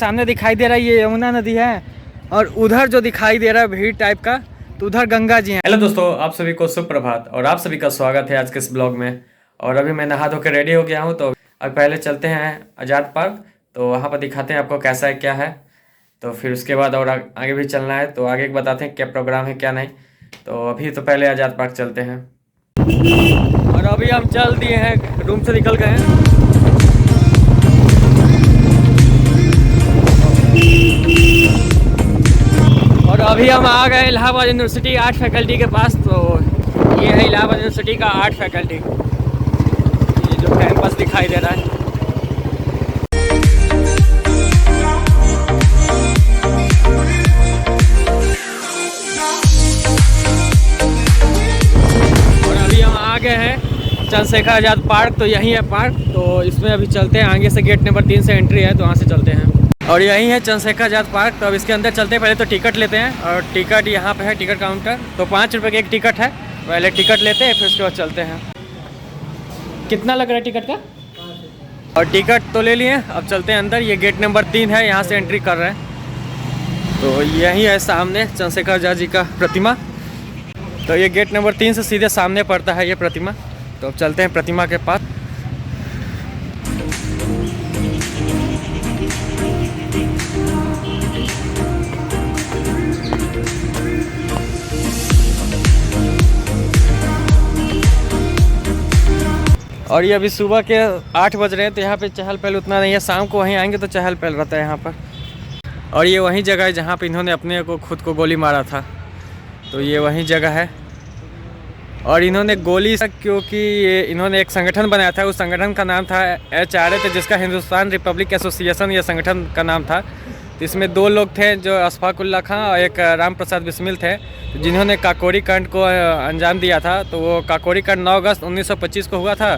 सामने दिखाई दे रहा है ये यमुना नदी है और उधर जो दिखाई दे रहा है भीड़ टाइप का तो उधर गंगा जी हैं। हेलो दोस्तों, आप सभी को सुप्रभात और आप सभी का स्वागत है आज के इस ब्लॉग में। और अभी मैं नहा धो के रेडी हो गया हूँ तो अब पहले चलते हैं आज़ाद पार्क, तो वहाँ पर दिखाते हैं आपको कैसा है क्या है। तो फिर उसके बाद और आगे भी चलना है तो आगे बताते हैं क्या प्रोग्राम है क्या नहीं। तो अभी तो पहले आज़ाद पार्क चलते हैं। और अभी हम चल दिए हैं, रूम से निकल गए हैं। और अभी हम आ गए इलाहाबाद यूनिवर्सिटी आर्ट फैकल्टी के पास। तो ये है इलाहाबाद यूनिवर्सिटी का आर्ट फैकल्टी, ये जो कैंपस दिखाई दे रहा है। और अभी हम आ गए हैं चंद्रशेखर आज़ाद पार्क, तो यही है पार्क। तो इसमें अभी चलते हैं, आगे से गेट नंबर 3 से एंट्री है तो वहाँ से चलते हैं। और यही है चंद्रशेखर आज़ाद पार्क। तो अब इसके अंदर चलते हैं, पहले तो टिकट लेते हैं। और टिकट यहाँ पे है, टिकट काउंटर। तो 5 रुपये की एक टिकट है, पहले टिकट लेते हैं फिर उसके बाद चलते हैं। कितना लग रहा है टिकट का? और टिकट तो ले लिए, अब चलते हैं अंदर। ये गेट नंबर 3 है, यहाँ से एंट्री कर रहे हैं। तो यही है सामने चंद्रशेखर आज़ाद जी का प्रतिमा। तो ये गेट नंबर 3 से सीधे सामने पड़ता है ये प्रतिमा। तो अब चलते हैं प्रतिमा के पास। और ये अभी सुबह के 8 बज रहे हैं तो यहाँ पे चहल पहल उतना नहीं है। शाम को वहीं आएंगे तो चहल पहल रहता है यहाँ पर। और ये वही जगह है जहाँ पे इन्होंने अपने को खुद को गोली मारा था। तो ये वही जगह है। और इन्होंने गोली क्योंकि ये इन्होंने एक संगठन बनाया था, उस संगठन का नाम था HRA, जिसका हिंदुस्तान रिपब्लिक एसोसिएशन ये संगठन का नाम था। तो इसमें 2 लोग थे जो अशफाक उल्ला खां और एक राम प्रसाद बिस्मिल थे, जिन्होंने काकोरी कांड को अंजाम दिया था। तो वो काकोरी कांड 9 अगस्त 1925 को हुआ था,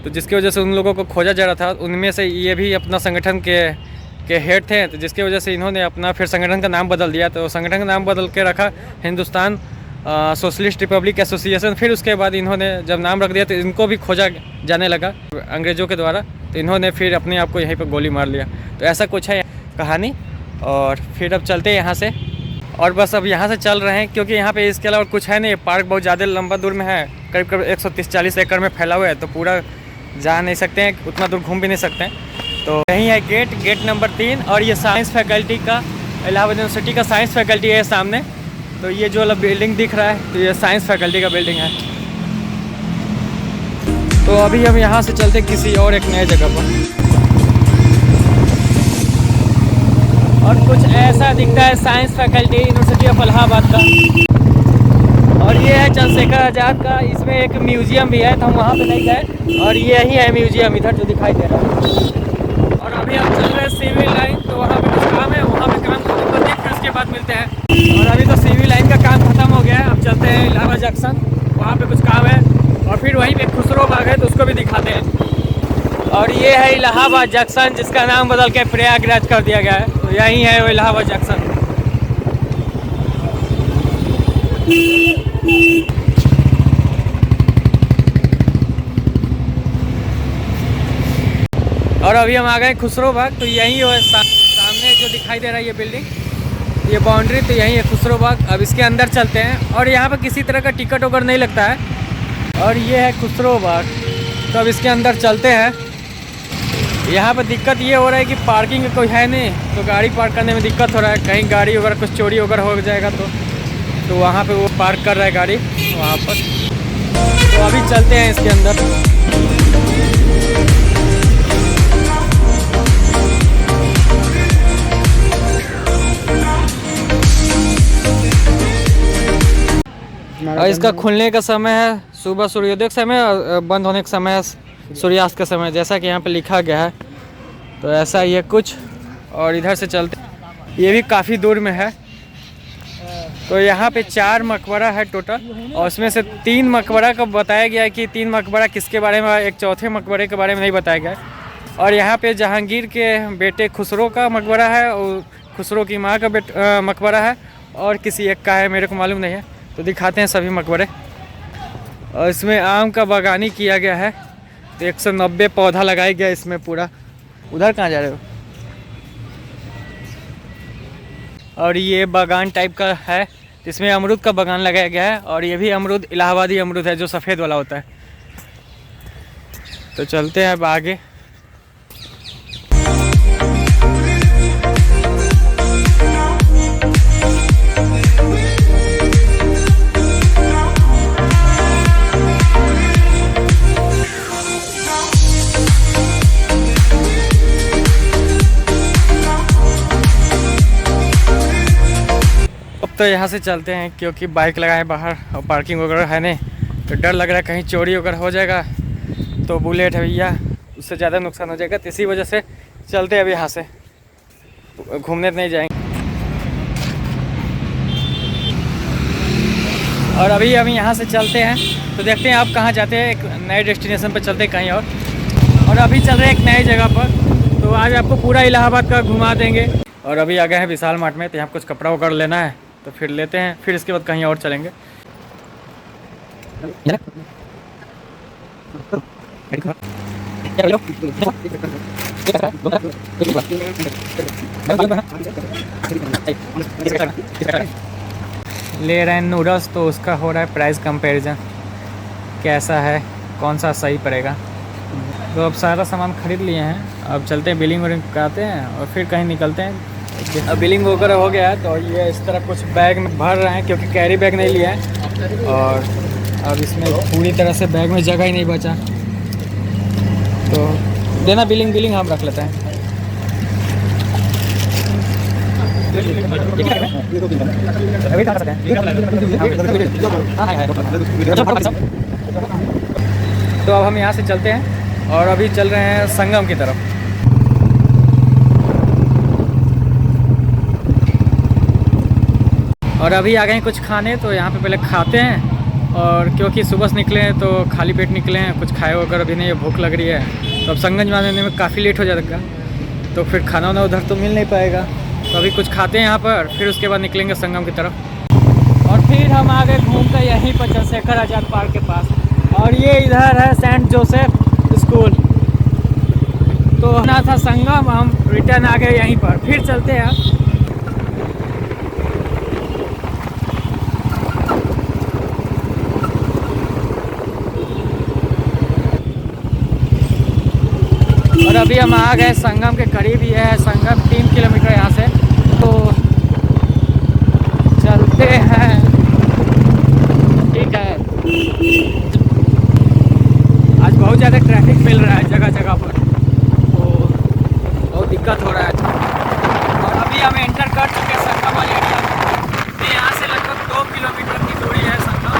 तो जिसकी वजह से उन लोगों को खोजा जा रहा था। उनमें से ये भी अपना संगठन के हेड थे, तो जिसकी वजह से इन्होंने अपना फिर संगठन का नाम बदल दिया। तो संगठन का नाम बदल के रखा हिंदुस्तान सोशलिस्ट रिपब्लिक एसोसिएशन। फिर उसके बाद इन्होंने जब नाम रख दिया तो इनको भी खोजा जाने लगा अंग्रेज़ों के द्वारा। तो इन्होंने फिर अपने आप को यहीं पर गोली मार लिया। तो ऐसा कुछ है कहानी। और फिर अब चलते हैं यहाँ से। और बस अब यहाँ से चल रहे हैं क्योंकि यहाँ पे इसके अलावा कुछ है नहीं। पार्क बहुत ज़्यादा लंबा दूर में है, करीब 130-140 एकड़ में फैला हुआ है। तो पूरा जा नहीं सकते हैं, उतना दूर घूम भी नहीं सकते हैं। तो यही है गेट नंबर 3। और ये साइंस फैकल्टी का, इलाहाबाद यूनिवर्सिटी का साइंस फैकल्टी है सामने। तो ये जो वाला बिल्डिंग दिख रहा है तो ये साइंस फैकल्टी का बिल्डिंग है। तो अभी हम यहाँ से चलते किसी और एक नए जगह पर। और कुछ ऐसा दिखता है science faculty university of Allahabad का। और ये है चंद्रशेखर आज़ाद का, इसमें एक म्यूजियम भी है तो हम वहाँ पे नहीं गए। और यही है म्यूजियम इधर जो दिखाई दे रहा है। और अभी हम चल रहे हैं सिविल लाइन, तो वहाँ पे कुछ काम है, वहाँ पे काम खत्म करते हैं फिर उसके बाद मिलते हैं। और अभी तो सिविल लाइन का काम खत्म हो गया है, अब चलते हैं इलाहाबाद जंक्शन, वहाँ पे कुछ काम है। और फिर वहीं पे खुसरो बाग है तो उसको भी दिखाते हैं। और ये है इलाहाबाद जंक्शन, जिसका नाम बदल के प्रयागराज कर दिया गया है। तो यही है वो इलाहाबाद जंक्शन। और अभी हम आ गए खुसरो बाग। तो यही है सामने जो दिखाई दे रहा है ये बिल्डिंग, ये बाउंड्री, तो यही है खुसरो बाग। अब इसके अंदर चलते हैं। और यहाँ पर किसी तरह का टिकट वगैरह नहीं लगता है। और ये है खुसरो बाग। तो अब इसके अंदर चलते हैं। यहाँ पर दिक्कत ये हो रहा है कि पार्किंग कोई है नहीं, तो गाड़ी पार्क करने में दिक्कत हो रहा है। कहीं गाड़ी वगैरह कुछ चोरी वगैरह हो जाएगा तो वहाँ पे वो पार्क कर रहा है गाड़ी वहाँ पर। तो अभी चलते हैं इसके अंदर। और इसका खुलने का समय है सुबह सूर्योदय का समय, और बंद होने का समय है सूर्यास्त का समय, जैसा कि यहाँ पे लिखा गया है। तो ऐसा ही है कुछ। और इधर से चलते, ये भी काफ़ी दूर में है। तो यहाँ पे 4 मकबरा है टोटल, और उसमें से 3 मकबरा का बताया गया है कि 3 मकबरा किसके बारे में, एक चौथे मकबरे के बारे में नहीं बताया गया है। और यहाँ पे जहांगीर के बेटे खुसरो का मकबरा है, और खुसरो की माँ का मकबरा है, और किसी एक का है, मेरे को मालूम नहीं है। तो दिखाते हैं सभी मकबरे। और इसमें आम का बागानी किया गया है। तो 190 पौधा लगाया गया इसमें पूरा। उधर कहाँ जा रहे हो? और ये बागान टाइप का है, इसमें अमरूद का बागान लगाया गया है। और ये भी अमरूद इलाहाबादी अमरूद है जो सफ़ेद वाला होता है। तो चलते हैं अब आगे। तो यहाँ से चलते हैं क्योंकि बाइक लगाए बाहर और पार्किंग वगैरह है नहीं, तो डर लग रहा है कहीं चोरी वगैरह हो जाएगा। तो बुलेट है भैया, उससे ज़्यादा नुकसान हो जाएगा, तो इसी वजह से चलते हैं अब यहाँ से, घूमने नहीं जाएंगे। और अभी हम यहाँ से चलते हैं तो देखते हैं आप कहाँ जाते हैं। एक नए डेस्टिनेशन पर चलते हैं कहीं और अभी चल रहे हैं एक नई जगह पर। तो आज आपको पूरा इलाहाबाद का घुमा देंगे। और अभी आ गए हैं विशाल मार्ट में, तो यहाँ कुछ कपड़ा वगैरह लेना है, तो फिर लेते हैं, फिर इसके बाद कहीं और चलेंगे। ले रहे हैं नूडल्स, तो उसका हो रहा है प्राइस कंपैरिजन, कैसा है, कौन सा सही पड़ेगा। तो अब सारा सामान खरीद लिए हैं, अब चलते हैं बिलिंग विलिंग कराते हैं और फिर कहीं निकलते हैं। अब बिलिंग वगैरह हो गया है, तो ये इस तरह कुछ बैग में भर रहे हैं क्योंकि कैरी बैग नहीं लिया है। और अब इसमें पूरी तरह से बैग में जगह ही नहीं बचा, तो देना बिलिंग हम रख लेते हैं। तो अब हम यहाँ से चलते हैं और अभी चल रहे हैं संगम की तरफ। और अभी आ गए हैं कुछ खाने, तो यहाँ पे पहले खाते हैं। और क्योंकि सुबह से निकले हैं तो खाली पेट निकले हैं, कुछ खाए वगैरह भी नहीं, भूख लग रही है। तो अब संगम जाने में काफ़ी लेट हो जाएगा, तो फिर खाना वाना उधर तो मिल नहीं पाएगा। तो अभी कुछ खाते हैं यहाँ पर, फिर उसके बाद निकलेंगे संगम की तरफ। और फिर हम आ गए घूम कर यहीं पर चंद्रशेखर आज़ाद पार्क के पास। और ये इधर है सेंट जोसेफ स्कूल। तो ना था संगम, हम रिटर्न आ गए यहीं पर, फिर चलते हैं। और अभी हम आ गए संगम के करीब ही है, संगम 3 किलोमीटर यहाँ से। तो चलते हैं, ठीक है। आज बहुत ज़्यादा ट्रैफिक मिल रहा है जगह जगह पर, तो बहुत दिक्कत हो रहा है। और अभी हम एंटर कर चुके हैं संगम वाले एरिया में। यहाँ से लगभग 2 किलोमीटर की दूरी है संगम।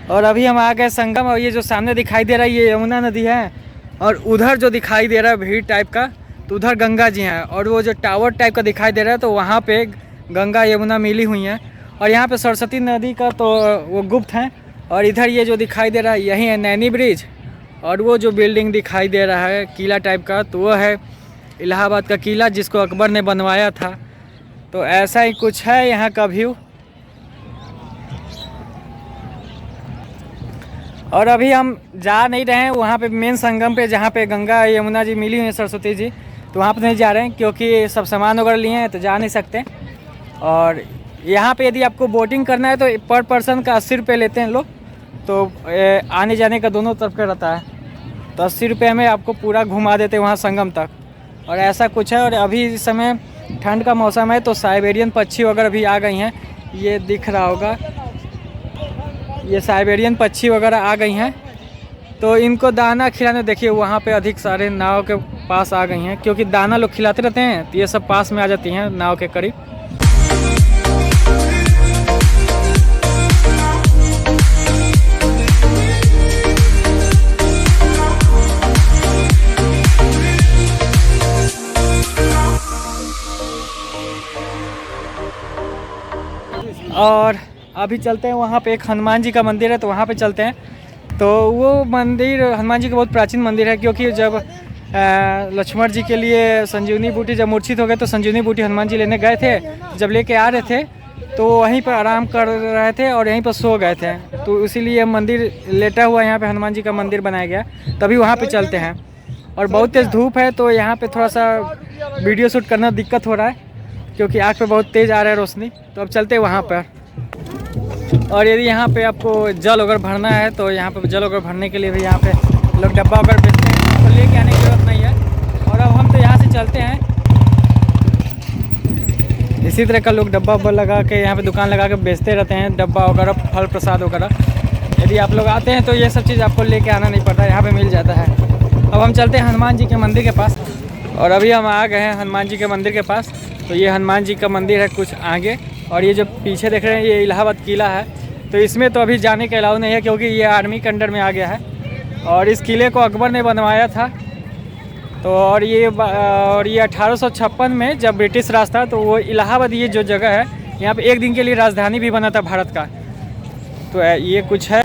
और अभी हम आ गए संगम। और ये जो सामने दिखाई दे रहा है ये यमुना नदी है, और उधर जो दिखाई दे रहा है भीड़ टाइप का, तो उधर गंगा जी हैं। और वो जो टावर टाइप का दिखाई दे रहा है, तो वहाँ पे गंगा यमुना मिली हुई हैं। और यहाँ पे सरस्वती नदी का तो वो गुप्त हैं। और इधर ये जो दिखाई दे रहा है यही है नैनी ब्रिज। और वो जो बिल्डिंग दिखाई दे रहा है किला टाइप का, तो वो है इलाहाबाद का किला जिसको अकबर ने बनवाया था। तो ऐसा ही कुछ है यहाँ का व्यू। और अभी हम जा नहीं रहे हैं वहाँ पे मेन संगम पे, जहाँ पे गंगा यमुना जी मिली हुई है, सरस्वती जी, तो वहाँ पे नहीं जा रहे हैं क्योंकि सब सामान वगैरह लिए हैं तो जा नहीं सकते। और यहाँ पे यदि आपको बोटिंग करना है तो पर पर्सन का 80 रुपये लेते हैं लोग। तो आने जाने का दोनों तरफ का रहता है, तो 80 रुपये में आपको पूरा घुमा देते हैं वहाँ संगम तक। और ऐसा कुछ है। और अभी इस समय ठंड का मौसम है, तो साइबेरियन पक्षी वगैरह भी आ गई हैं, ये दिख रहा होगा, ये साइबेरियन पक्षी वगैरह आ गई हैं। तो इनको दाना खिलाने देखिए वहाँ पे अधिक सारे नाव के पास आ गई हैं, क्योंकि दाना लोग खिलाते रहते हैं, तो ये सब पास में आ जाती हैं नाव के करीब। और अभी चलते हैं वहाँ पे, एक हनुमान जी का मंदिर है तो वहाँ पे चलते हैं। तो वो मंदिर हनुमान जी का बहुत प्राचीन मंदिर है, क्योंकि जब लक्ष्मण जी के लिए संजीवनी बूटी जब मूर्छित हो गए तो संजीवनी बूटी हनुमान जी लेने गए थे। जब लेके आ रहे थे तो वहीं पर आराम कर रहे थे और यहीं पर सो गए थे, तो इसीलिए मंदिर लेटा हुआ यहाँ पे हनुमान जी का मंदिर बनाया गया। तभी वहाँ पे चलते हैं। और बहुत तेज़ धूप है तो यहाँ पे थोड़ा सा वीडियो शूट करना दिक्कत हो रहा है, क्योंकि आँख पे बहुत तेज़ आ रहा है रोशनी। तो अब चलते हैं वहाँ पर। और यदि यहाँ पे आपको जल वगैरह भरना है तो यहाँ पे जल वगैरह भरने के लिए भी यहाँ पे लोग डब्बा वगैरह बेचते हैं, तो लेके आने की ज़रूरत नहीं है। और अब हम तो यहाँ से चलते हैं। इसी तरह का लोग डब्बा वब्बा लगा के यहाँ पे दुकान लगा के बेचते रहते हैं, डब्बा वगैरह, फल प्रसाद वगैरह। यदि आप लोग आते हैं तो ये सब चीज़ आपको लेके आना नहीं पड़ता, यहाँ पे मिल जाता है। अब हम चलते हैं हनुमान जी के मंदिर के पास। और अभी हम आ गए हैं हनुमान जी के मंदिर के पास। तो ये हनुमान जी का मंदिर है कुछ आगे, और ये जो पीछे देख रहे हैं ये इलाहाबाद किला है। तो इसमें तो अभी जाने का अलाउ नहीं है, क्योंकि ये आर्मी के अंडर में आ गया है। और इस किले को अकबर ने बनवाया था। तो और ये 1856 में जब ब्रिटिश राज था तो वो इलाहाबाद, ये जो जगह है यहाँ पे एक दिन के लिए राजधानी भी बना था भारत का। तो ये कुछ है।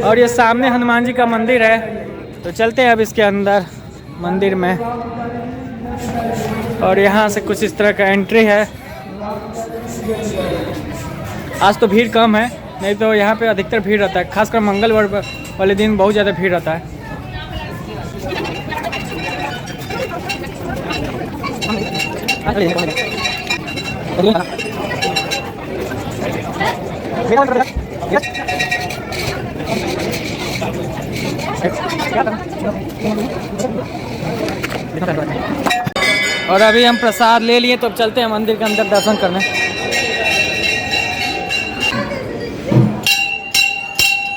और ये सामने हनुमान जी का मंदिर है। तो चलते हैं अब इसके अंदर मंदिर में। और यहाँ से कुछ इस तरह का एंट्री है। आज तो भीड़ कम है, नहीं तो यहाँ पे अधिकतर भीड़ रहता है, खासकर मंगलवार वाले दिन बहुत ज़्यादा भीड़ रहता है। और अभी हम प्रसाद ले लिए तो अब चलते हैं मंदिर के अंदर दर्शन करने।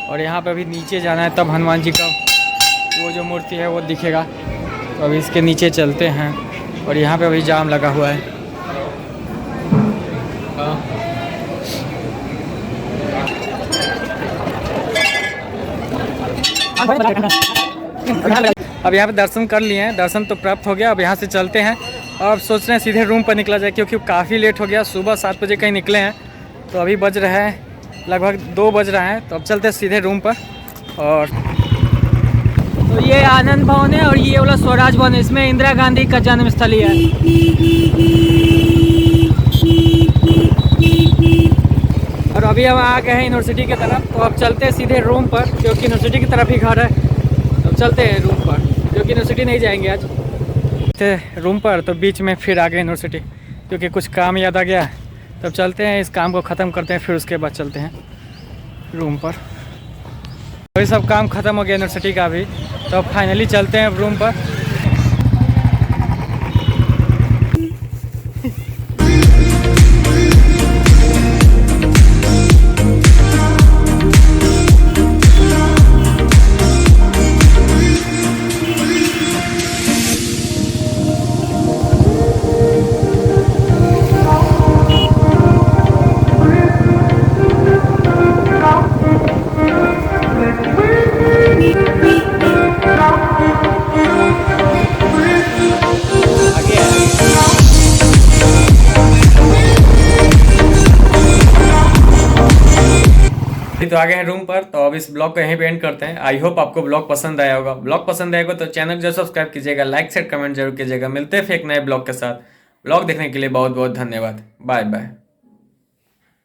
और यहाँ पे अभी नीचे जाना है, तब हनुमान जी का वो जो मूर्ति है वो दिखेगा। तो अभी इसके नीचे चलते हैं। और यहाँ पे अभी जाम लगा हुआ है। अब यहाँ पे दर्शन कर लिए हैं, दर्शन तो प्राप्त हो गया। अब यहाँ से चलते हैं और अब सोच रहे हैं सीधे रूम पर निकला जाए, क्योंकि काफ़ी लेट हो गया। सुबह 7 बजे कहीं निकले हैं तो अभी बज रहे हैं लगभग 2 बज रहे हैं। तो अब चलते हैं सीधे रूम पर। और तो ये आनंद भवन है और ये वाला स्वराज भवन है, इसमें इंदिरा गांधी का जन्म स्थली है। और अभी हम आ गए हैं यूनिवर्सिटी की तरफ। तो अब चलते हैं सीधे रूम पर, क्योंकि यूनिवर्सिटी की तरफ ही घर है। तो चलते हैं रूम पर, क्योंकि यूनिवर्सिटी नहीं जाएंगे आज। रूम पर तो बीच में फिर आ गए यूनिवर्सिटी, क्योंकि कुछ काम याद आ गया। तब चलते हैं, इस काम को ख़त्म करते हैं, फिर उसके बाद चलते हैं रूम पर। तो ये सब काम ख़त्म हो गया यूनिवर्सिटी का भी। तो फाइनली चलते हैं रूम पर। तो आ गए हैं रूम पर। तो अब इस ब्लॉग को यहीं पे एंड करते हैं। आई होप आपको ब्लॉग पसंद आया होगा। ब्लॉग पसंद आएगा तो चैनल जरूर सब्सक्राइब कीजिएगा, लाइक शेयर कमेंट जरूर कीजिएगा। मिलते हैं फिर एक नए ब्लॉग के साथ। ब्लॉग देखने के लिए बहुत बहुत धन्यवाद। Bye bye.